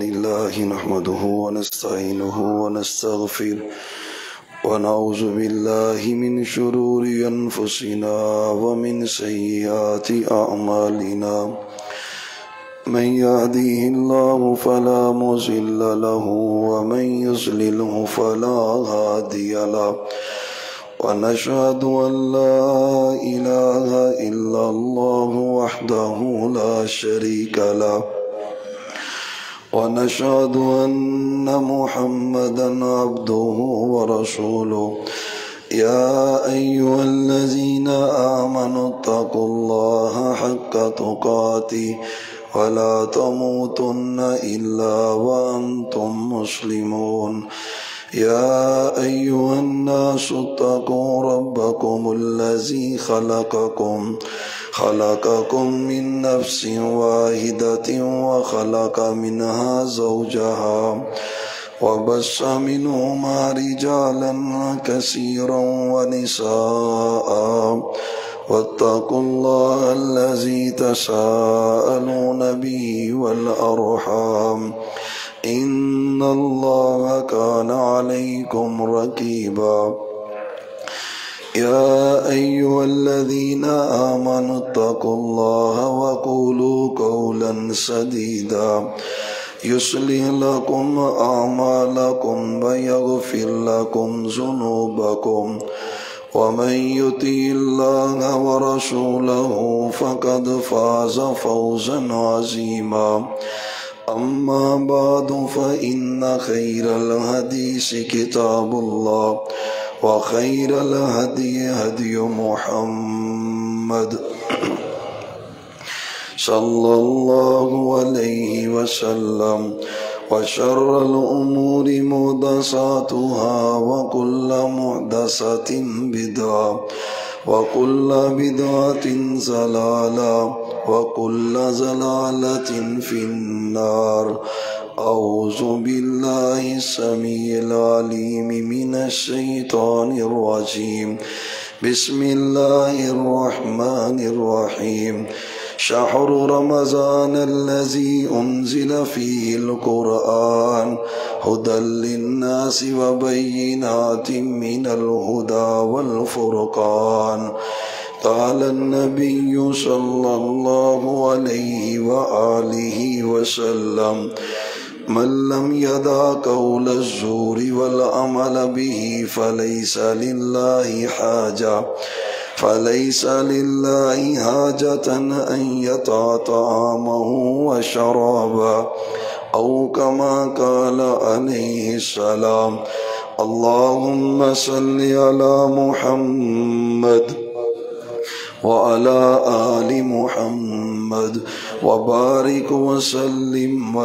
لله نحمده ونستعينه ونستغفره ونعوذ بالله من شرور أنفسنا ومن سيئات أعمالنا من يهديه الله فلا مضل له ومن يضلله فلا هادي له ونشهد أن لا إله إلا الله وحده لا شريك له ونشهد أن محمدا عبده ورسوله يا أيها الذين آمنوا اتقوا الله حق تقاته ولا تموتن إلا وأنتم مسلمون يا أيها الناس اتقوا ربكم الذي خلقكم من نفس واحدة وخلق منها زوجها وبث منهما رجالا كثيرا ونساء واتقوا الله الذي تساءلون به والأرحام إن الله كان عليكم رقيبا يا أيها الذين آمنوا اتقوا الله وقولوا قولا سديدا يصلح لكم أعمالكم ويغفر لكم ذنوبكم ومن يطع الله ورسوله فقد فاز فوزا عظيما أما بعد فإن خير الحديث كتاب الله وخير الهدي هدي محمد صلى الله عليه وسلم وشر الأمور محدثاتها وكل محدثة بدعة وكل بدعة ضلالة وكل ضلالة في النار أعوذ بالله السميع العليم من الشيطان الرجيم بسم الله الرحمن الرحيم شهر رمضان الذي أنزل فيه القرآن هدى للناس وبينات من الهدى والفرقان قال النبي صلى الله عليه وآله وسلم من لم يدع قول الزور والعمل به فليس لله حاجة أن يطع طعامه وشرابه أو كما قال عليه السلام اللهم صل على محمد وعلى آل محمد وبارك وسلم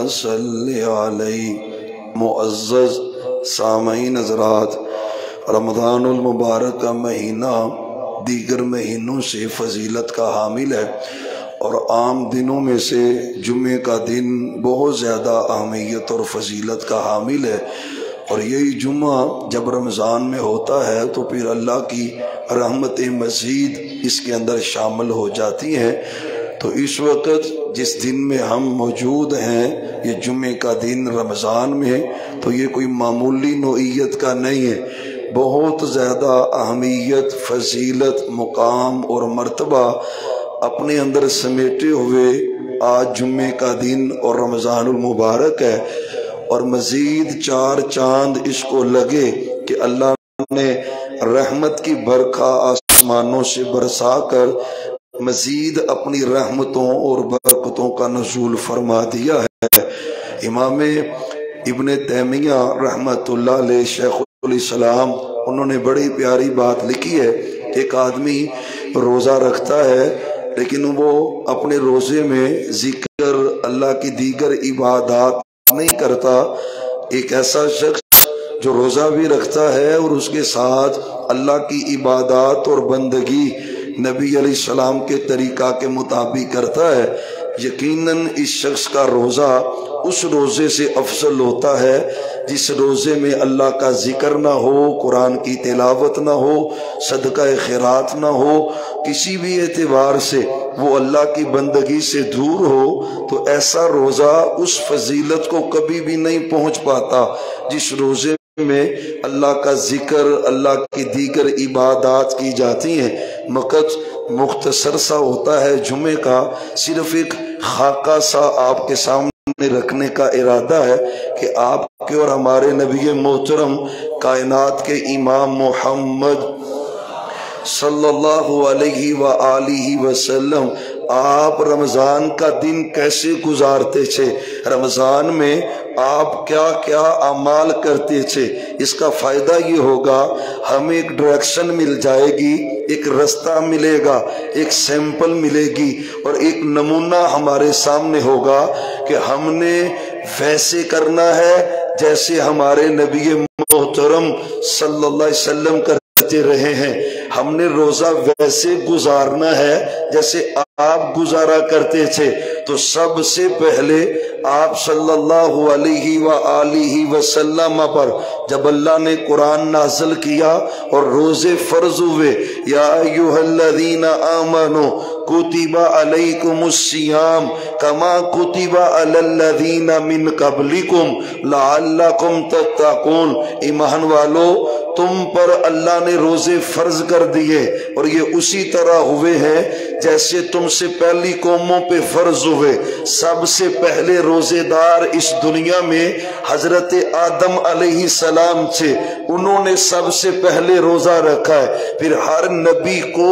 علیہ۔ معزز سامعین حضرات، رمضان المبارک کا مہینہ دیگر مہینوں سے فضیلت کا حامل ہے اور عام دنوں میں سے جمعے کا دن بہت زیادہ اہمیت اور فضیلت کا حامل ہے، اور یہی جمعہ جب رمضان میں ہوتا ہے تو پھر اللہ کی رحمت مزید اس کے اندر شامل ہو جاتی ہیں۔ تو اس وقت جس دن میں ہم موجود ہیں، یہ جمعے کا دن رمضان میں، تو یہ کوئی معمولی نوعیت کا نہیں ہے، بہت زیادہ اہمیت، فضیلت، مقام اور مرتبہ اپنے اندر سمیٹے ہوئے آج جمعے کا دن اور رمضان المبارک ہے، اور مزید 4 چاند اس کو لگے کہ اللہ نے رحمت کی برکھا آسمانوں سے برسا کر مزید اپنی رحمتوں اور برکتوں کا نزول فرما دیا ہے۔ امام ابن تیمیہ رحمت اللہ علیہ شیخ الاسلام، انہوں نے بڑی پیاری بات لکھی ہے۔ ایک آدمی روزہ رکھتا ہے لیکن وہ اپنے روزے میں ذکر اللہ کی دیگر عبادات نہیں کرتا۔ ایک ایسا شخص جو روزہ بھی رکھتا ہے اور اس کے ساتھ اللہ کی عبادات اور بندگی نبی علیہ السلام کے طریقہ کے مطابق کرتا ہے، یقیناً اس شخص کا روزہ اس روزے سے افضل ہوتا ہے جس روزے میں اللہ کا ذکر نہ ہو، قرآن کی تلاوت نہ ہو، صدقہ خیرات نہ ہو، کسی بھی اعتبار سے وہ اللہ کی بندگی سے دور ہو تو ایسا روزہ اس فضیلت کو کبھی بھی نہیں پہنچ پاتا جس روزے میں اللہ کا ذکر، اللہ کی دیگر عبادات کی جاتی ہیں۔ وقت مختصر سا ہوتا ہے جمعے کا، صرف ایک خاکہ سا آپ کے سامنے رکھنے کا ارادہ ہے کہ آپ کے اور ہمارے نبی محترم کائنات کے امام محمد صلی اللہ علیہ وآلہ وسلم آپ رمضان کا دن کیسے گزارتے تھے، رمضان میں آپ کیا کیا اعمال کرتے تھے۔ اس کا فائدہ یہ ہوگا ہمیں ایک ڈائریکشن مل جائے گی، ایک رستہ ملے گا، ایک سیمپل ملے گی، اور ایک نمونہ ہمارے سامنے ہوگا کہ ہم نے ویسے کرنا ہے جیسے ہمارے نبی محترم صلی اللہ علیہ وسلم کرتے رہے ہیں، ہم نے روزہ ویسے گزارنا ہے جیسے آپ گزارا کرتے تھے۔ تو سب سے پہلے آپ صلی اللہ علیہ وآلہ وسلم پر جب اللہ نے قرآن نازل کیا اور روزے فرض ہوئے، یا ایھا الذین آمنوا کتب علیکم الصیام کما کتب علی الذین من قبلکم لعلکم تتقون، ایمان والو تم پر اللہ نے روزے فرض کر دیے اور یہ اسی طرح ہوئے ہیں جیسے تم سے پہلی قوموں پہ فرض ہوئے۔ سب سے پہلے روزے دار اس دنیا میں حضرت آدم علیہ السلام تھے، انہوں نے سب سے پہلے روزہ رکھا ہے۔ پھر ہر نبی کو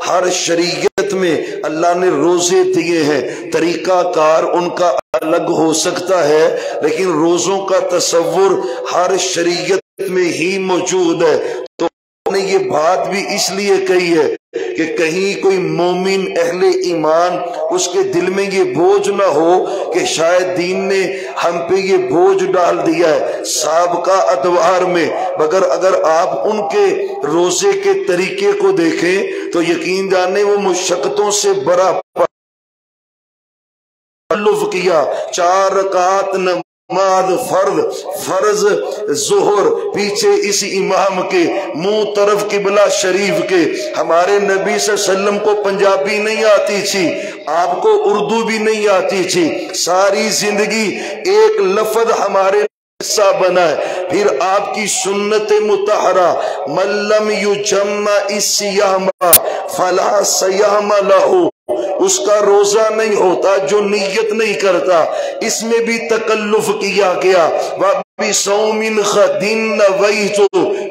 ہر شریعت میں اللہ نے روزے دیے ہیں، طریقہ کار ان کا الگ ہو سکتا ہے لیکن روزوں کا تصور ہر شریعت میں ہی موجود ہے۔ تو نے یہ بات بھی اس لیے کہی ہے کہ کہیں کوئی مومن اہل ایمان اس کے دل میں یہ بوجھ نہ ہو کہ شاید دین نے ہم پہ یہ بوجھ ڈال دیا ہے سابقہ ادوار میں، مگر اگر آپ ان کے روزے کے طریقے کو دیکھیں تو یقین جانے وہ مشقتوں سے بڑا تکلف کیا۔ 4 رکعت نماز فرض ظہر پیچھے اس امام کے منہ طرف قبلہ شریف کے۔ ہمارے نبی صلی اللہ علیہ وسلم کو پنجابی نہیں آتی تھی، آپ کو اردو بھی نہیں آتی تھی، ساری زندگی ایک لفظ ہمارے حصہ بنا ہے۔ پھر آپ کی سنت مطہرہ من لم یجمع الصیام فلا صیام لہ، اس کا روزہ نہیں ہوتا جو نیت نہیں کرتا۔ اس میں بھی تکلف کیا گیا، وَبِصَوْمٍ غَدٍ نَوَيْتُ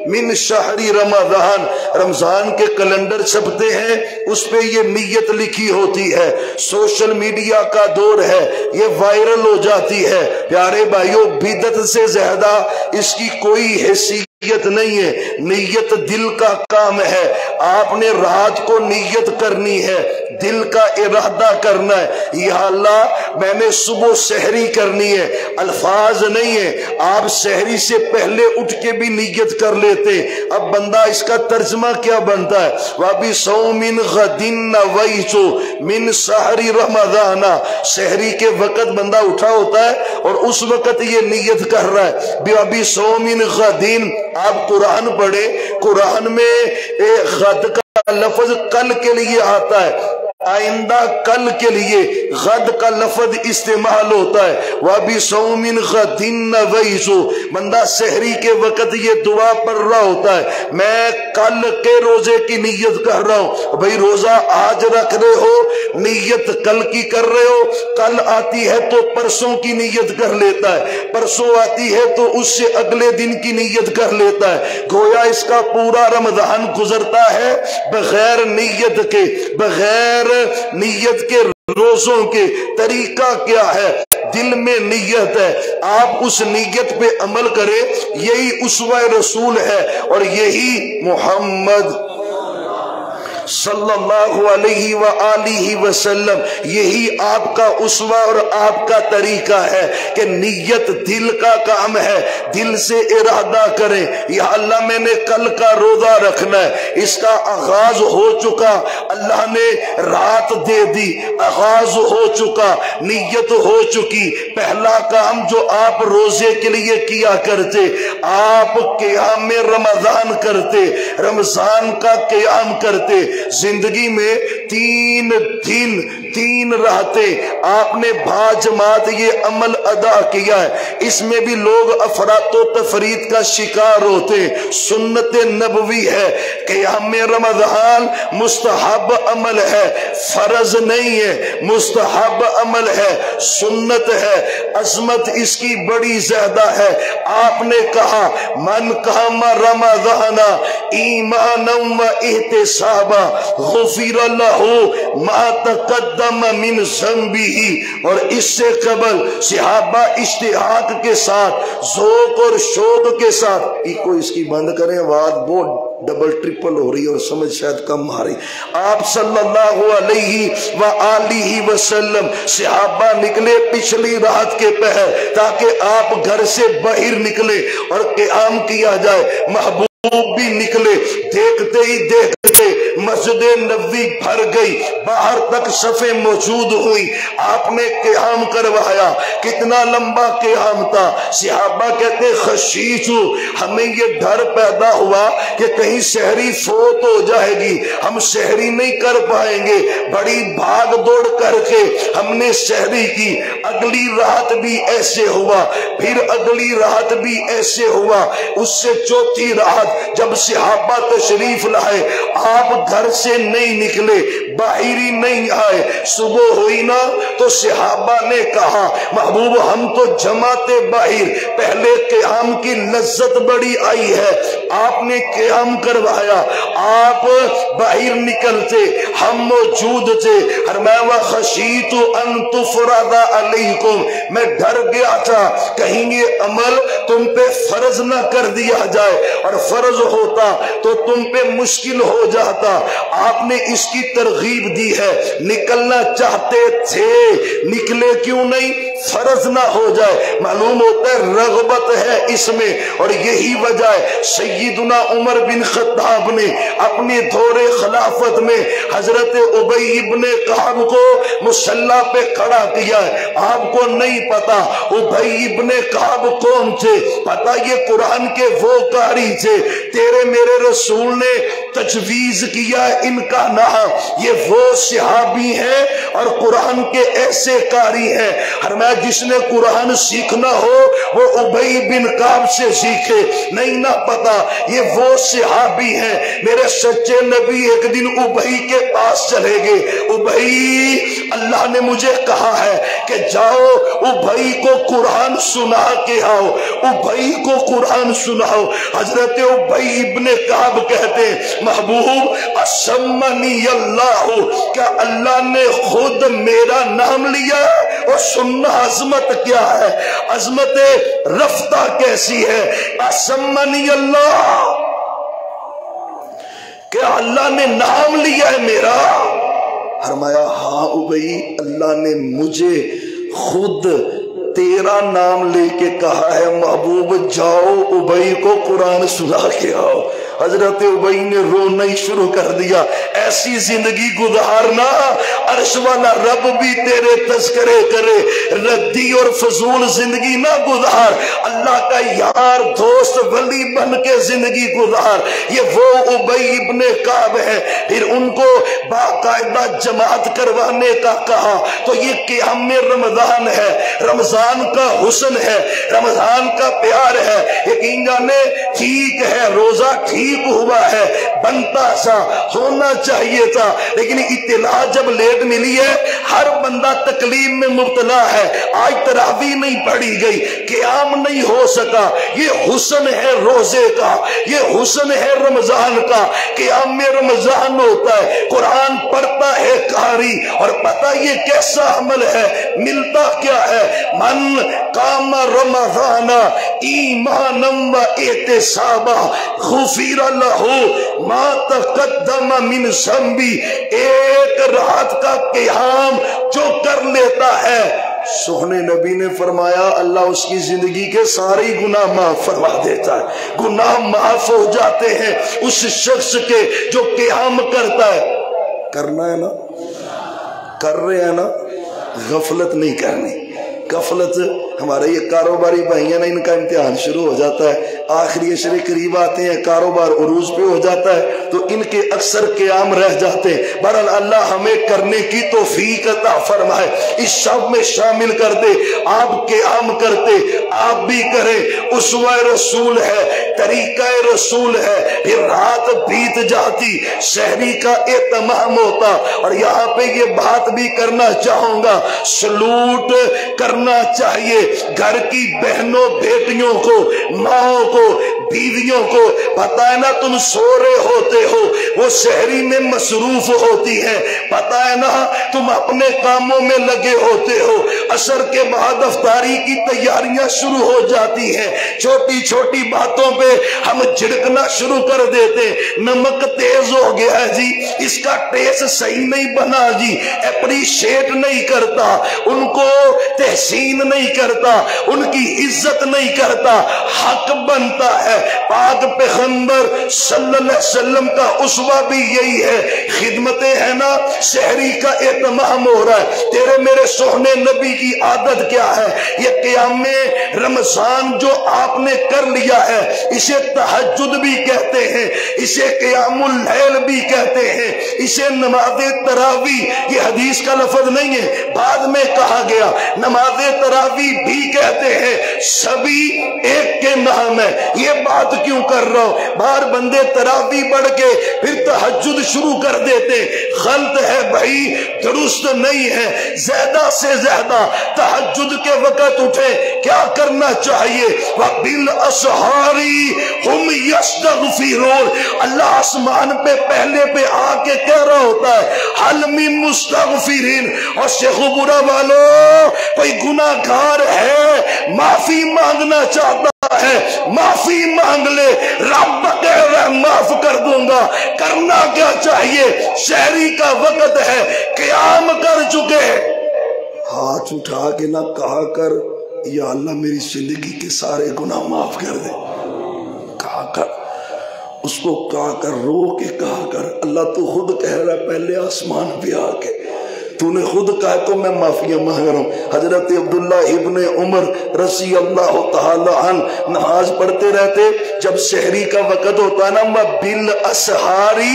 مِنْ شَهْرِ رمضان، رمضان کے کیلنڈر چھپتے ہیں اس پہ یہ نیت لکھی ہوتی ہے۔ سوشل میڈیا کا دور ہے، یہ وائرل ہو جاتی ہے۔ پیارے بھائیوں، بدعت سے زیادہ اس کی کوئی حیثیت نہیں ہے، نیت دل کا کام ہے۔ آپ نے رات کو نیت کرنی ہے، دل کا ارادہ کرنا ہے، یا اللہ میں نے صبح سحری کرنی ہے، الفاظ نہیں ہے، آپ سحری سے پہلے اٹھ کے بھی نیت کر لیتے۔ اب بندہ اس کا ترجمہ کیا بنتا ہے؟ وَبِصَوْمٍ غَدٍ نَوَيْتُ مِنْ شَهْرِ رَمَضَانَ، سحری کے وقت بندہ اٹھا ہوتا ہے اور اس وقت یہ نیت کر رہا ہے۔ وَبِصَوْمٍ غَدٍ، آپ قرآن پڑھے، قرآن میں غد کا لفظ کل کے لیے آتا ہے، آئندہ کل کے لیے غد کا لفظ استعمال ہوتا ہے۔ وَبِصَوْمٍ غَدٍ نَوَيْتُ، بندہ سحری کے وقت یہ دعا پڑھ رہا ہوتا ہے، میں کل کے روزے کی نیت کر رہا ہوں۔ بھئی روزہ آج رکھ رہے ہو، نیت کل کی کر رہے ہو، کل آتی ہے تو پرسوں کی نیت کر لیتا ہے، پرسوں آتی ہے تو اس سے اگلے دن کی نیت کر لیتا ہے۔ گویا اس کا پورا رمضان گزرتا ہے بغیر نیت کے، بغیر نیت کے روزوں کے۔ طریقہ کیا ہے؟ دل میں نیت ہے، آپ اس نیت پہ عمل کریں، یہی اسوہ رسول ہے اور یہی محمد صلی اللہ علیہ وآلہ وسلم، یہی آپ کا اسوہ اور آپ کا طریقہ ہے کہ نیت دل کا کام ہے، دل سے ارادہ کریں، یا اللہ میں نے کل کا روزہ رکھنا ہے، اس کا آغاز ہو چکا، اللہ نے رات دے دی، آغاز ہو چکا، نیت ہو چکی۔ پہلا کام جو آپ روزے کے لیے کیا کرتے، آپ قیام رمضان کرتے، رمضان کا قیام کرتے۔ زندگی میں 3 دن 3 راتیں آپ نے با جماعت یہ عمل ادا کیا ہے، اس میں بھی لوگ افراط و تفرید کا شکار ہوتے ہیں۔ سنت نبوی ہے، قیام رمضان مستحب عمل ہے، فرض نہیں ہے، مستحب عمل ہے، سنت ہے، عظمت اس کی بڑی زیادہ ہے۔ آپ نے کہا من قام رمضان ایمانا و احتسابا غفر لہ ما تقدم من ذنبہ، اور اس سے قبل صحابہ اشتہاق کے ساتھ ذوق اور شوق کے ساتھ اس کی بند کریں، آواز بہت ڈبل ٹرپل ہو رہی اور سمجھ شاید کم آ رہی۔ آپ صلی اللہ علیہ وآلہ وسلم صحابہ نکلے پچھلی رات کے پہر تاکہ آپ گھر سے باہر نکلے اور قیام کیا جائے، محبوب بھی نکلے، دیکھتے ہی دیکھتے مسجد نبوی بھر گئی، باہر تک صفیں موجود ہوئی، آپ نے قیام کروایا۔ کتنا لمبا قیام تھا، صحابہ کہتے خشیت، ہمیں یہ ڈر پیدا ہوا کہ کہیں سحری فوت ہو جائے گی، ہم سحری نہیں کر پائیں گے، بڑی بھاگ دوڑ کر کے ہم نے سحری کی۔ اگلی رات بھی ایسے ہوا، پھر اگلی رات بھی ایسے ہوا، اس سے چوتھی رات جب صحابہ تشریف لائے، آپ گھر سے نہیں نکلے، باہر ہی نہیں آئے، صبح ہوئی نا تو صحابہ نے کہا محبوب ہم تو جماعت باہر، پہلے قیام کی لذت بڑی آئی ہے، آپ نے قیام کروایا، آپ باہر نکلتے، ہم موجود تھے، فرمایا خشیت ان تفرض علیکم، میں ڈر گیا تھا کہیں یہ عمل تم پہ فرض نہ کر دیا جائے، اور فرض ہوتا تو تم پہ مشکل ہو جاتا۔ آپ نے اس کی ترغیب دی ہے، نکلنا چاہتے تھے، نکلے کیوں نہیں؟ فرض نہ ہو جائے، معلوم ہوتا ہے رغبت ہے اس میں، اور یہی وجہ ہے سیدنا عمر بن خطاب نے اپنے دور خلافت میں حضرت ابی ابن کعب کو مصلی پہ کھڑا کیا ہے۔ آپ کو نہیں پتا ابی ابن کعب کون تھے، پتا یہ قرآن کے وہ قاری تھے، تیرے میرے رسول نے تجویز کیا ان کا نام، یہ وہ صحابی ہیں اور قرآن کے ایسے قاری ہیں۔ فرمایا جس نے قرآن سیکھنا ہو وہ ابی بن کعب سے سیکھے، نہیں نہ پتا یہ وہ صحابی ہیں۔ میرے سچے نبی ایک دن ابی کے پاس چلے گئے، ابی اللہ نے مجھے کہا ہے کہ جاؤ ابی کو قرآن سنا کے آؤ، ابی کو قرآن سناؤ۔ حضرت ابی ابن کعب کہتے ہیں محبوب اسمنی اللہ، کیا اللہ نے خود میرا نام لیا؟ اور سننا عظمت کیا ہے، عظمت رفتہ کیسی ہے، اسمنی اللہ، کیا اللہ نے نام لیا ہے میرا؟ فرمایا ہاں ابی اللہ نے مجھے خود تیرا نام لے کے کہا ہے، محبوب جاؤ ابی کو قرآن سنا کے آؤ۔ حضرت ابی نے رونا ہی شروع کر دیا، ایسی زندگی گزارنا عرش والا رب بھی تیرے تذکرے کرے، ردی اور فضول زندگی نہ گزار، اللہ کا یار دوست ولی بن کے زندگی گزار۔ یہ وہ ابی ابن کعب ہے، پھر ان کو باقاعدہ جماعت کروانے کا کہا تو یہ قیام رمضان ہے، رمضان کا حسن ہے، رمضان کا پیار ہے، یقین جانے ٹھیک ہے روزہ ٹھیک ہوا ہے، بنتا سا ہونا چاہیے تھا، لیکن اطلاع جب لیٹ ملی ہے ہر بندہ تکلیف میں مبتلا ہے، آج تراویح نہیں پڑھی گئی، قیام نہیں ہو سکا، یہ حسن ہے روزے کا، یہ حسن ہے رمضان کا، قیام میں رمضان ہوتا ہے، قرآن پڑھتا ہے قاری، اور پتہ یہ کیسا عمل ہے، ملتا کیا ہے، من قام رمضان ایمانا و احتسابا غفر لہ ما تقدم من ذنبہ، ایک رات کا قیام جو کر لیتا ہے، سونے نبی نے فرمایا اللہ اس کی زندگی کے سارے گناہ معاف فرما دیتا ہے، گناہ معاف ہو جاتے ہیں اس شخص کے جو قیام کرتا ہے۔ کرنا ہے نا، کر رہے ہیں نا، غفلت نہیں کرنی، غفلت ہمارے یہ کاروباری بھائی ہیں نا، ان کا امتحان شروع ہو جاتا ہے، آخری عشرے قریب آتے ہیں، کاروبار عروج پہ ہو جاتا ہے تو ان کے اکثر قیام رہ جاتے ہیں۔ بہرحال اللہ ہمیں کرنے کی توفیق عطا فرمائے، اس شب میں شامل کر دے۔ آپ قیام کرتے، آپ بھی کریں، اسوہ رسول ہے، طریقہ رسول ہے۔ پھر رات بیت جاتی، سحری کا اہتمام ہوتا، اور یہاں پہ یہ بات بھی کرنا چاہوں گا، سلوٹ کرنا چاہیے گھر کی بہنوں بیٹیوں کو، ماں کو، بیویوں کو۔ پتا ہے نا تم سو رہے ہوتے ہو، وہ سحری میں مصروف ہوتی ہیں، پتا ہے نا تم اپنے کاموں میں لگے ہوتے ہو، عصر کے بعد افطاری کی تیاریاں شروع ہو جاتی ہیں، چھوٹی چھوٹی باتوں پہ ہم جھڑکنا شروع کر دیتے، نمک تیز ہو گیا ہے جی، اس کا ٹیسٹ صحیح نہیں بنا جی، اپریشیٹ نہیں کرتا، ان کو تحسین نہیں کرتا، ان کی عزت نہیں کرتا، حق بنتا ہے۔ پاک پیغمبر صلی اللہ علیہ وسلم کا اسوہ بھی یہی ہے، خدمتیں ہیں نا، سحری کا اہتمام ہو رہا ہے، تیرے میرے سوہنے نبی کی عادت کیا ہے؟ یہ قیام رمضان جو آپ نے کر لیا ہے، اسے تہجد بھی کہتے ہیں، اسے قیام اللیل بھی کہتے ہیں، اسے نماز تراویح، یہ حدیث کا لفظ نہیں ہے، بعد میں کہا گیا، نماز تراویح بھی کہتے ہیں، سبھی ایک کے نام ہے۔ یہ بات کیوں کر رہا ہوں؟ باہر بندے تراویح پڑھ کے پھر تہجد شروع کر دیتے، غلط ہے بھائی، درست نہیں ہے۔ زیادہ سے زیادہ تہجد کے وقت اٹھے، کیا کرنا چاہیے؟ وَبِالْأَسْحَارِ هُمْ يَسْتَغْفِرُونَ، اللہ آسمان پہ پہلے پہ آ کے کہہ رہا ہوتا ہے حَلْ مِن مُسْتَغْفِرِينَ، اور شیخ برا والو کوئی گناہ گار ہے، معافی مانگنا چاہتا ہے، معافی مانگ لے، رب کہہ رہا معاف کر دوں گا۔ کرنا کیا چاہیے؟ سحری کا وقت ہے، قیام کر چکے، ہاتھ اٹھا کے نہ کہا کر یا اللہ میری زندگی کے سارے گناہ معاف کر دے، کہا کر، اس کو کہا کر، رو کے کہا کر، اللہ تو خود کہہ رہا ہے پہلے آسمان پہ آ کے، تو نے خود کہا تو میں معافیاں مانگ رہا ہوں۔ حضرت عبداللہ ابن عمر رضی اللہ تعالی عنہ نماز پڑھتے رہتے، جب سحری کا وقت ہوتا نا، وَبِالْأَسْحَارِ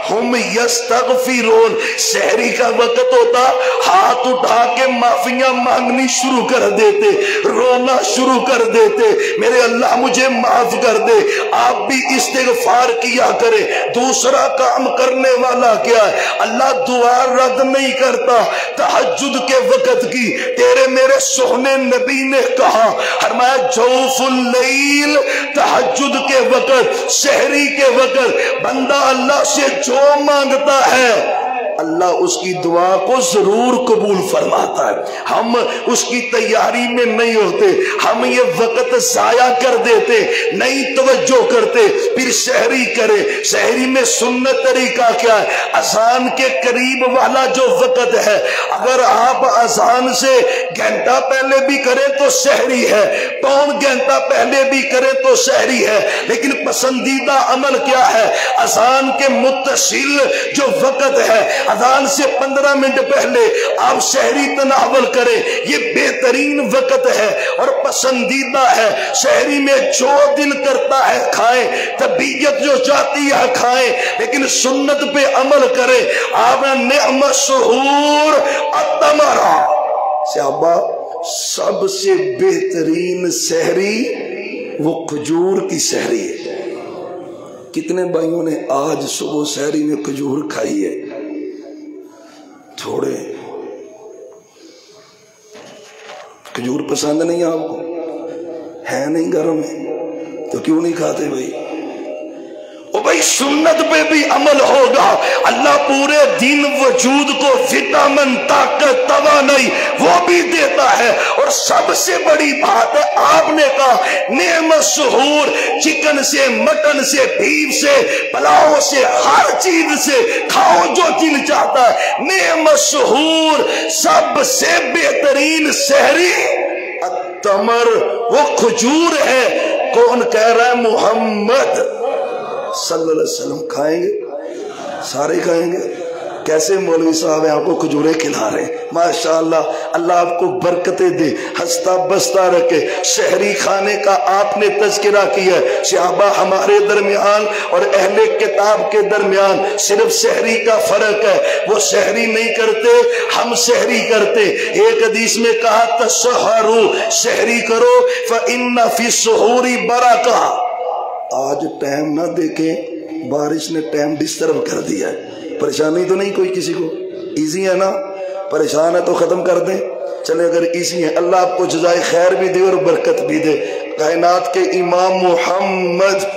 هُمْ يَسْتَغْفِرُونَ، سحری کا وقت ہوتا، ہاتھ اٹھا کے معافیاں مانگنی شروع کر دیتے، رونا شروع کر دیتے، میرے اللہ مجھے معاف کر دے۔ آپ بھی استغفار کیا کرے۔ دوسرا کام کرنے والا کیا ہے؟ اللہ دعا رد نہیں کرتا، تہجد کے وقت کی، تیرے میرے سوہنے نبی نے کہا، فرمایا جوف اللیل، تہجد کے وقت، سحری کے وقت بندہ اللہ سے جو مانگتا ہے اللہ اس کی دعا کو ضرور قبول فرماتا ہے۔ ہم اس کی تیاری میں نہیں ہوتے، ہم یہ وقت ضائع کر دیتے، نہیں توجہ کرتے، پھر سحری کرے۔ سحری میں سنت طریقہ کیا ہے؟ اذان کے قریب والا جو وقت ہے، اگر آپ اذان سے گھنٹہ پہلے بھی کریں تو سحری ہے، پون گھنٹہ پہلے بھی کریں تو سحری ہے، لیکن پسندیدہ عمل کیا ہے؟ اذان کے متصل جو وقت ہے، اذان سے 15 منٹ پہلے آپ سحری تناول کریں، یہ بہترین وقت ہے اور پسندیدہ ہے۔ سحری میں جو دل کرتا ہے کھائیں، طبیعت جو چاہتی ہے کھائیں، لیکن سنت پہ عمل کریں۔ آپ نعم السحور التمر، صحابہ سب سے بہترین سحری وہ کھجور کی سحری ہے۔ کتنے بھائیوں نے آج صبح سحری میں کھجور کھائی ہے؟ تھوڑے۔ کھجور پسند نہیں آپ کو؟ ہے نہیں گھر میں تو کیوں نہیں کھاتے بھائی؟ او بھائی سنت پہ بھی عمل ہوگا، اللہ پورے دن وجود کو وٹامن، طاقت، توانائی وہ بھی دیتا ہے۔ اور سب سے بڑی بات ہے، آپ نے کہا نعم السحور، چکن سے، مٹن سے، بیف سے، پلاؤ سے، ہر چیز سے کھاؤ جو دل چاہتا ہے۔ نعم السحور، سب سے بہترین سحری التمر، وہ کھجور ہے۔ کون کہہ رہا ہے؟ محمد صلی اللہ علیہ وسلم۔ کھائیں گے؟ سارے کھائیں گے؟ کیسے مولوی صاحب ہیں، آپ کو کھجورے کھلا رہے ہیں، ماشاءاللہ، اللہ آپ کو برکتیں دے، ہنستا بستا رکھے۔ شہری کھانے کا آپ نے تذکرہ کیا ہے، صحابہ ہمارے درمیان اور اہل کتاب کے درمیان صرف شہری کا فرق ہے، وہ شہری نہیں کرتے، ہم شہری کرتے۔ ایک حدیث میں کہا تسحروا، شہری کرو، فإن فی السحور برکہ۔ آج ٹائم نہ دیکھیں، بارش نے ٹائم ڈسٹرب کر دیا ہے۔ پریشانی تو نہیں کوئی کسی کو؟ ایزی ہے نا؟ پریشان ہے تو ختم کر دیں۔ چلے اگر ایزی ہے، اللہ آپ کو جزائے خیر بھی دے اور برکت بھی دے۔ کائنات کے امام محمد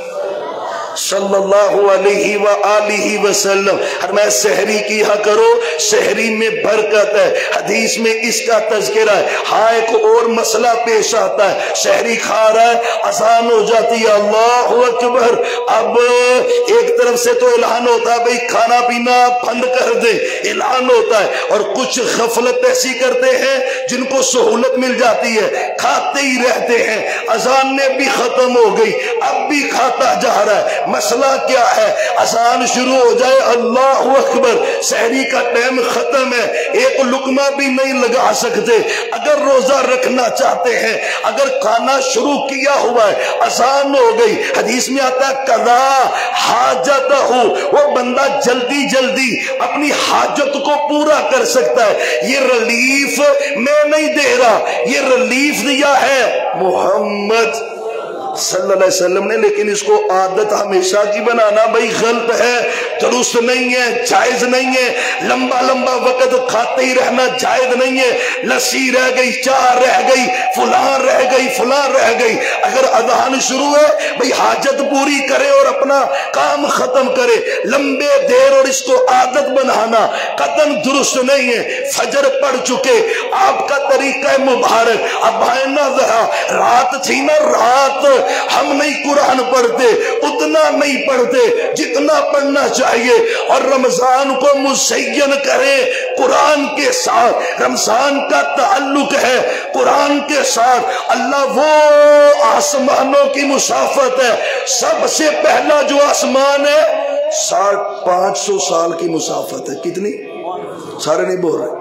صلی اللہ علیہ وآلہ وسلم فرمایا سحری کیا کرو، سحری میں برکت ہے۔ حدیث میں اس کا تذکرہ ہے۔ ہاں ایک اور مسئلہ پیش آتا ہے، سحری کھا رہا ہے، اذان ہو جاتی ہے، اللہ اکبر، اب ایک طرف سے تو اعلان ہوتا ہے بھئی کھانا پینا بند کر دے، اعلان ہوتا ہے، اور کچھ غفلت ایسی کرتے ہیں جن کو سہولت مل جاتی ہے، کھاتے ہی رہتے ہیں، اذان نے بھی ختم ہو گئی، اب بھی کھاتا جا رہا ہے۔ مسئلہ کیا ہے؟ اذان شروع ہو جائے، اللہ اکبر، سحری کا ٹائم ختم ہے، ایک لقمہ بھی نہیں لگا سکتے۔ اگر روزہ رکھنا چاہتے ہیں، اگر کھانا شروع کیا ہوا ہے، اذان ہو گئی، حدیث میں آتا ہے قضا حاجتہ، وہ بندہ جلدی جلدی اپنی حاجت کو پورا کر سکتا ہے۔ یہ ریلیف میں نہیں دے رہا، یہ ریلیف دیا ہے محمد صلی اللہ علیہ وسلم نے، لیکن اس کو عادت ہمیشہ کی بنانا بھائی غلط ہے، درست نہیں ہے، جائز نہیں ہے۔ لمبا لمبا وقت کھاتے ہی رہنا جائز نہیں ہے۔ لسی رہ گئی، چاہ رہ گئی، فلاں رہ گئی، فلاں رہ گئی، اگر اذان شروع ہے بھائی حاجت پوری کرے اور اپنا کام ختم کرے۔ لمبے دیر اور اس کو عادت بنانا قطعاً درست نہیں ہے۔ فجر پڑھ چکے، آپ کا طریقہ مبارک، اب بھائینا ذرا، رات تھی نا، رات ہم نہیں قرآن پڑھتے، اتنا نہیں پڑھتے جتنا پڑھنا چاہیے، اور رمضان کو مزین کریں قرآن کے ساتھ۔ رمضان کا تعلق ہے قرآن کے ساتھ۔ اللہ وہ آسمانوں کی مسافت ہے، سب سے پہلا جو آسمان ہے 500 سال کی مسافت ہے۔ کتنی؟ سارے نہیں بول رہے،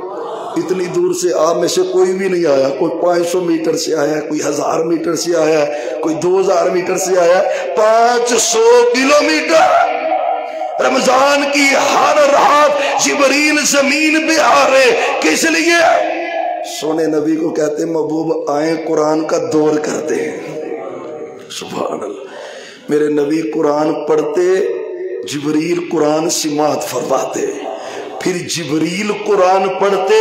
اتنی دور سے آپ میں سے کوئی بھی نہیں آیا، کوئی 500 میٹر سے آیا ہے، کوئی 1000 میٹر سے آیا ہے، کوئی 2000 میٹر سے آیا ہے، 500 کلومیٹر۔ رمضان کی ہر رات جبریل زمین پہ آ رہے، کس لیے؟ سونے نبی کو کہتے محبوب آئیں قرآن کا دور کرتے ہیں۔ سبحان اللہ، میرے نبی قرآن پڑھتے، جبریل قرآن سماعت فرماتے، پھر جبریل قرآن پڑھتے،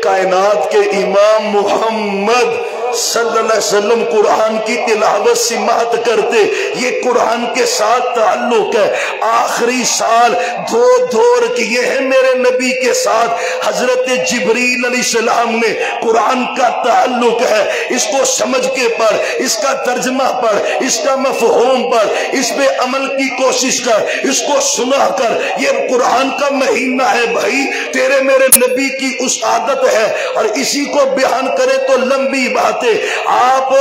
کائنات کے امام محمد صلی اللہ علیہ وسلم قرآن کی تلاوت سماعت کرتے۔ یہ قرآن کے ساتھ تعلق ہے۔ آخری سال 2 دور کیے ہیں میرے نبی کے ساتھ حضرت جبریل علیہ السلام نے۔ قرآن کا تعلق ہے، اس کو سمجھ کے پڑھ، اس کا ترجمہ پڑھ، اس کا مفہوم پڑھ، اس پہ عمل کی کوشش کر، اس کو سنا کر۔ یہ قرآن کا مہینہ ہے بھائی، تیرے میرے نبی کی اس عادت ہے، اور اسی کو بیان کرے تو لمبی بات۔ آپ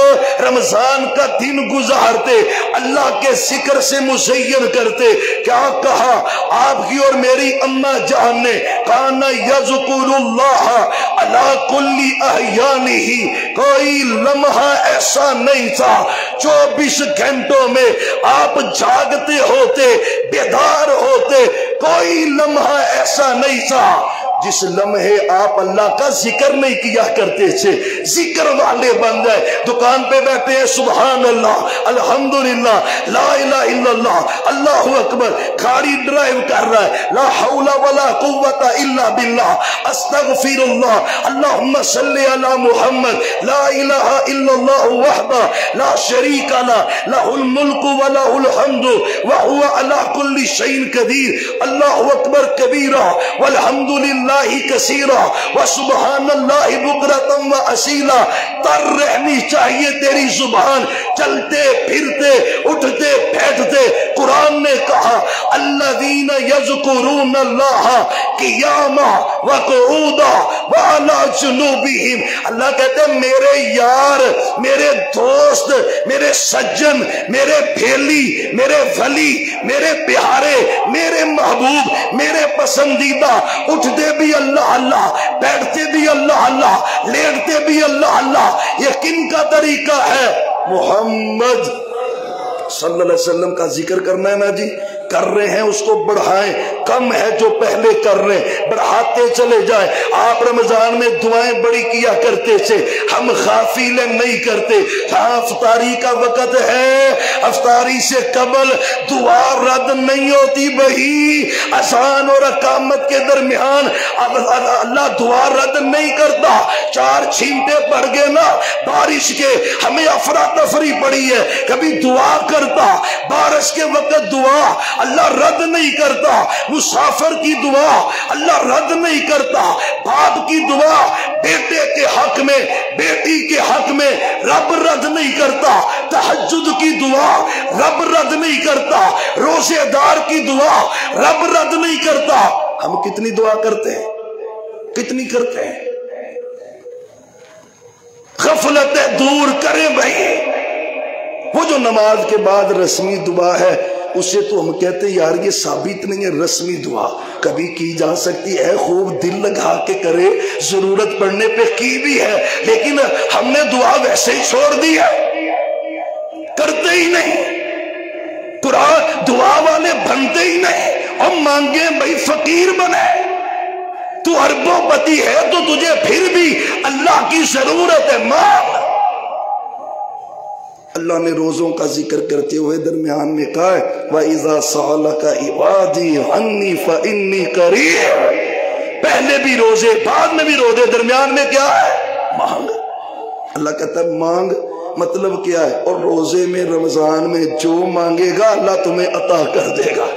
رمضان کا دن گزارتے، اللہ کے ذکر سے مزین کرتے۔ کیا کہا آپ کی اور میری اماں جان نے؟ کان یذکر اللہ علی کل احیانہ، کوئی لمحہ ایسا نہیں تھا 24 گھنٹوں میں آپ جاگتے ہوتے، بیدار ہوتے، کوئی لمحہ ایسا نہیں تھا جس لمحے آپ اللہ کا ذکر نہیں کیا کرتے تھے۔ ذکر والے بن گئے، دکان پہ بیٹھے ہیں سبحان اللہ، الحمدللہ، لا الہ الا اللہ، اللہ اکبر، گاڑی ڈرائیو کر رہا ہے، لا حول ولا قوت الا باللہ، استغفر اللہ، اللہم صلی علی محمد، لا الہ الا اللہ وحدہ لا شریک لہ، لہ الملک ولہ الحمد وہو علی کل شیء قدیر، اللہ اکبر کبیرہ والحمدللہ کثیرہ وسبحان اللہ بکرۃ واسیلا۔ تر رہنی چاہیے تیری زبان، چلتے پھرتے اٹھتے بیٹھتے۔ قرآن نے کہا الذین یذکرون اللہ قیاما وقعودا وعلی جنوبہم، اللہ کہتے ہیں میرے یار، میرے دوست میرے سجن، میرے بھیلی، میرے ولی، میرے پیارے، میرے محبوب، میرے پسندیدہ، اٹھتے بھی اللہ اللہ، بیٹھتے بھی اللہ اللہ، لیٹتے بھی اللہ اللہ، یہ کن کا طریقہ ہے؟ محمد صلی اللہ علیہ وسلم کا ذکر کرنا ہے نا جی، کر رہے ہیں اس کو بڑھائیں، کم ہے جو پہلے کر رہے ہیں بڑھاتے چلے جائیں۔ آپ رمضان میں دعائیں بڑی کیا کرتے تھے، ہم غافل نہیں کرتے۔ ہاں افطاری کا وقت ہے، افطاری سے قبل دعا رد نہیں ہوتی بھائی، اذان اور اقامت کے درمیان اللہ دعا رد نہیں کرتا۔ 4 چھینٹے پڑ گئے نا بارش کے، ہمیں افراتفری پڑی ہے، کبھی دعا کرتا، بارش کے وقت دعا اللہ رد نہیں کرتا، مسافر کی دعا اللہ رد نہیں کرتا، باپ کی دعا بیٹے کے حق میں، بیٹی کے حق میں رب رد نہیں کرتا، تہجد کی دعا رب رد نہیں کرتا، روزے دار کی دعا رب رد نہیں کرتا۔ ہم کتنی دعا کرتے ہیں، کتنی کرتے ہیں؟ غفلت دور کریں بھائی۔ وہ جو نماز کے بعد رسمی دعا ہے اسے تو ہم کہتے ہیں یار یہ ثابت نہیں ہے، رسمی دعا کبھی کی جا سکتی ہے، خوب دل لگا کے کرے، ضرورت پڑنے پہ کی بھی ہے، لیکن ہم نے دعا ویسے ہی چھوڑ دی ہے، کرتے ہی نہیں، قرآن دعا والے بنتے ہی نہیں، اور مانگے بھائی فقیر بنے، تو اربوں پتی ہے تو تجھے پھر بھی اللہ کی ضرورت ہے، مانگ۔ اللہ نے روزوں کا ذکر کرتے ہوئے درمیان میں کہا ہے وَإِذَا سَأَلَكَ عِبَادِي عَنِّي فَإِنِّي قَرِيبٌ، پہلے بھی روزے، بعد میں بھی روزے، درمیان میں کیا ہے؟ مانگ۔ اللہ کہتا ہے مانگ، مطلب کیا ہے؟ اور روزے میں رمضان میں جو مانگے گا اللہ تمہیں عطا کر دے گا۔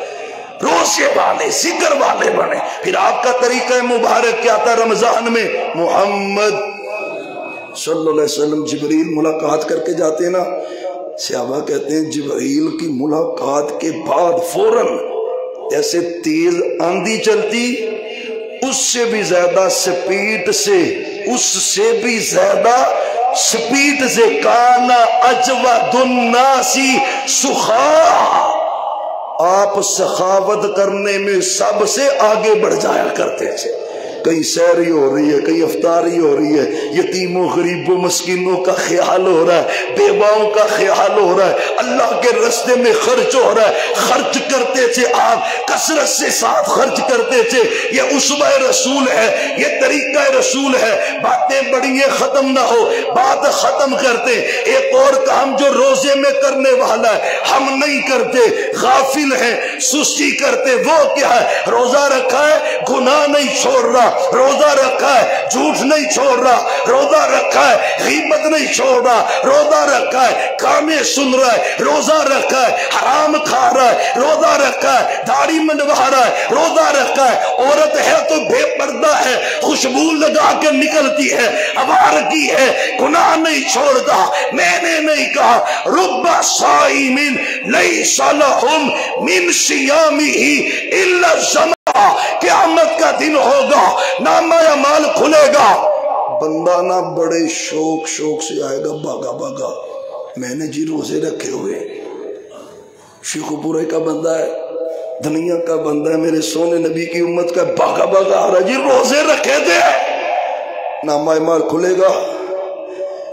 روزے والے، ذکر والے بنے۔ پھر آپ کا طریقہ مبارک کیا تھا رمضان میں؟ محمد صلی اللہ علیہ وسلم جبریل ملاقات کر کے جاتے نا، صحابہ کہتے ہیں جبریل کی ملاقات کے بعد فوراً ایسے تیز آندھی چلتی، اس سے بھی زیادہ سپیڈ سے، اس سے بھی زیادہ سپیڈ سے، کانا اجود الناس سخا، آپ سخاوت کرنے میں سب سے آگے بڑھ جایا کرتے تھے۔ کہیں سحری ہو رہی ہے، کہیں افطاری ہو رہی ہے، یتیموں غریبوں مسکینوں کا خیال ہو رہا ہے، بیواؤں کا خیال ہو رہا ہے، اللہ کے راستے میں خرچ ہو رہا ہے، خرچ کرتے تھے آپ، کثرت سے ساتھ خرچ کرتے تھے۔ یہ اسوہ رسول ہے، یہ طریقہ رسول ہے۔ باتیں بڑی ہیں، ختم نہ ہو، بات ختم کرتے۔ ایک اور کام جو روزے میں کرنے والا ہے ہم نہیں کرتے، غافل ہیں، سستی کرتے، وہ کیا ہے؟ روزہ رکھا ہے، گناہ نہیں چھوڑ رہا، روزہ رکھا ہے، جھوٹ نہیں چھوڑ رہا، روزہ رکھا ہے، غیبت نہیں چھوڑ رہا، روزہ رکھا ہے، گانے سن رہا ہے، روزہ رکھا ہے، حرام کھا رہا ہے، روزہ رکھا ہے، داڑھی منڈوا رہا ہے، روزہ رکھا ہے، عورت ہے تو بے پردہ ہے، خوشبو لگا کے نکلتی ہے، آوارگی ہے، گناہ نہیں چھوڑتا۔ میں نے نہیں کہا رب صائم لیس لہم من صیامہ الا الظمأ، قیامت کا دن ہوگا، نامہ اعمال کھلے گا، بندہ نہ بڑے شوق سے آئے گا بھاگا بھاگا، میں نے جی روزے رکھے ہوئے، شیخو پورے کا بندہ ہے، دنیا کا بندہ ہے، میرے سونے نبی کی امت کا، بھاگا بھاگا آ رہا جی روزے رکھے تھے، نامہ اعمال کھلے گا۔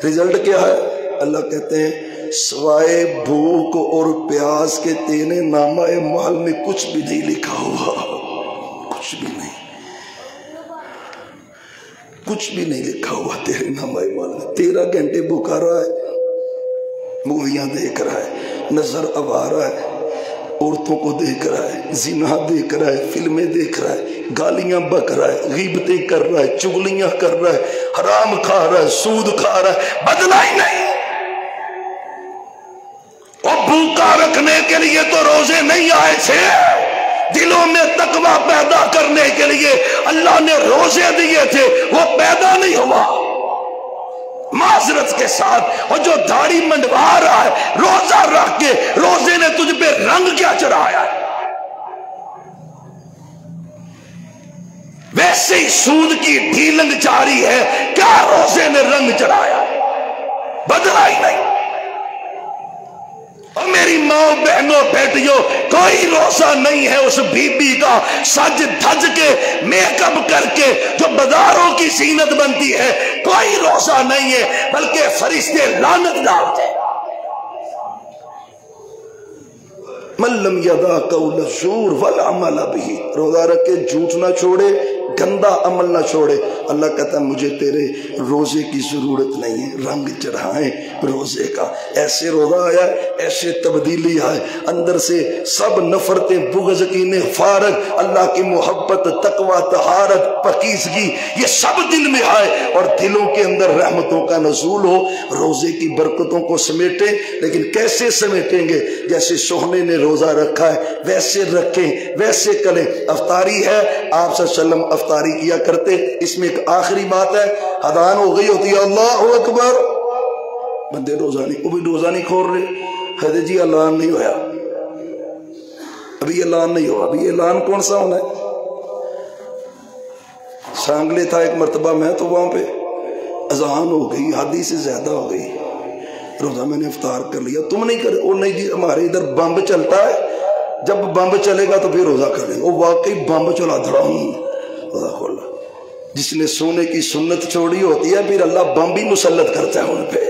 رزلٹ کیا ہے؟ اللہ کہتے ہیں سوائے بھوک اور پیاس کے تیرے نامہ اعمال میں کچھ بھی نہیں لکھا ہوا، کچھ بھی نہیں، کچھ بھی نہیں لکھا ہوا تیرے نامہ اعمال میں۔ 13 گھنٹے بھوکا رہا ہے، موویاں دیکھ رہا ہے، نظر آوارہ ہے، عورتوں کو دیکھ رہا ہے، زنا دیکھ رہا ہے، فلمیں دیکھ رہا ہے، گالیاں بک رہا ہے، غیبتیں کر رہا ہے، چغلیاں کر رہا ہے، حرام کھا رہا ہے، سود کھا رہا ہے، بدلہ ہی نہیں۔ اور بھوکا رکھنے کے لیے تو روزے نہیں آئے تھے، دلوں میں تقوی پیدا کرنے کے لیے اللہ نے روزے دیے تھے، وہ پیدا نہیں ہوا۔ معذرت کے ساتھ، اور جو داڑھی منڈوا رہا ہے روزہ رکھ کے، روزے نے تجھ پہ رنگ کیا چڑھایا ہے؟ ویسے ہی سود کی ڈھیلنگ جاری ہے، کیا روزے نے رنگ چڑھایا ہے؟ بدلا ہی نہیں۔ میری ماں بہنوں بیٹیوں، کوئی روزہ نہیں ہے اس بی بی کا سج دھج کے میک اپ کر کے جو بازاروں کی زینت بنتی ہے، کوئی روزہ نہیں ہے، بلکہ فرشتے لعنت ڈالتے ہیں۔ من لم یدع قول الزور والعمل به، روزہ رکھ کے جھوٹ نہ چھوڑے، گندا عمل نہ چھوڑے۔ اللہ کہتا ہے مجھے تیرے روزے کی ضرورت نہیں ہے، رنگ چڑھائیں روزے کا۔ ایسے روزہ آیا ہے، ایسے تبدیلی آئے، اندر سے سب نفرتیں، بغض کینے فارغ، اللہ کی محبت، تقوی، طہارت، پاکیزگی، یہ سب دل میں آئے اور دلوں کے اندر رحمتوں کا نزول ہو۔ روزے کی برکتوں کو سمیٹیں، لیکن کیسے سمیٹیں گے؟ جیسے سوہنے نے روزہ رکھا ہے ویسے رکھیں، ویسے کریں۔ افطاری ہے، آپ صلی اللہ علیہ وسلم افطاری کیا کرتے۔ اس میں ایک آخری بات ہے، اذان ہو گئی ہوتی ہے، اللہ اکبر، بندے روزہ نہیں، وہ بھی روزہ نہیں کھول رہے، حضرت جی اعلان نہیں ہوا، ابھی اعلان نہیں ہوا، ابھی اعلان کون سا ہونا ہے؟ سانگلے تھا ایک مرتبہ میں، تو وہاں پہ اذان ہو گئی، حدیث سے زیادہ ہو گئی، روزہ میں نے افطار کر لیا، تم نہیں کرے؟ وہ نہیں جی ہمارے ادھر بمب چلتا ہے، جب بمب چلے گا تو پھر روزہ کریں۔ وہ واقعی بمب چلا دھڑام، روزہ کھولا۔ جس نے سونے کی سنت چھوڑی ہوتی ہے پھر اللہ بم بھی مسلط کرتا ہے ان پہ۔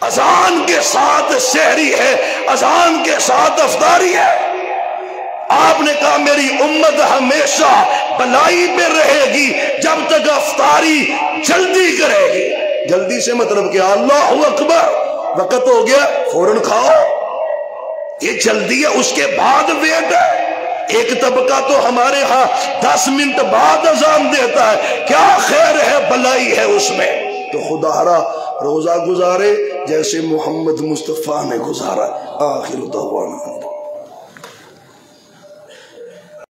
اذان کے ساتھ سحری ہے، اذان کے ساتھ افطاری ہے۔ آپ نے کہا میری امت ہمیشہ بلائی پہ رہے گی جب تک افطاری جلدی کرے گی۔ جلدی سے مطلب کہ اللہ اکبر، وقت ہو گیا فوراً کھاؤ، یہ جلدی ہے۔ اس کے بعد ویٹ ہے، ایک طبقہ تو ہمارے ہاں 10 منٹ بعد اذان دیتا ہے، کیا خیر ہے، بلائی ہے اس میں۔ تو خدا را روزہ گزارے جیسے محمد مصطفیٰ نے گزارا۔ آخر دعوانا